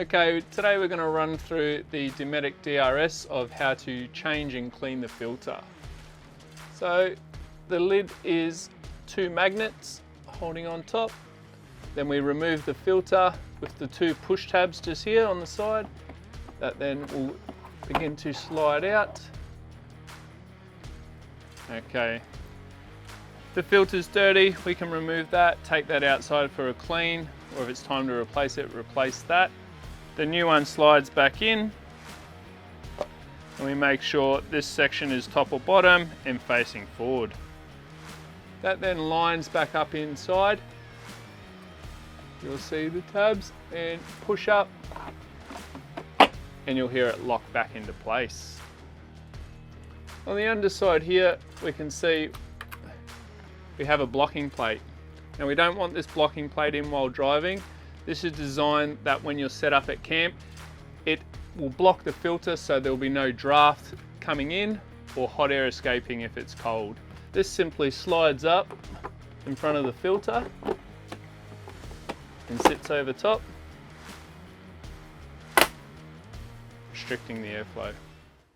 Okay, today we're going to run through the Dometic DRS of how to change and clean the filter. So the lid is 2 magnets holding on top. Then we remove the filter with the 2 push tabs just here on the side. That then will begin to slide out. Okay. If the filter's dirty, we can remove that, take that outside for a clean, or if it's time to replace it, replace that. The new one slides back in, and we make sure this section is top or bottom and facing forward. That then lines back up inside. You'll see the tabs and push up, and you'll hear it lock back into place. On the underside here, we can see we have a blocking plate. Now we don't want this blocking plate in while driving. This is designed that when you're set up at camp, it will block the filter so there will be no draft coming in or hot air escaping if it's cold. This simply slides up in front of the filter and sits over top, restricting the airflow.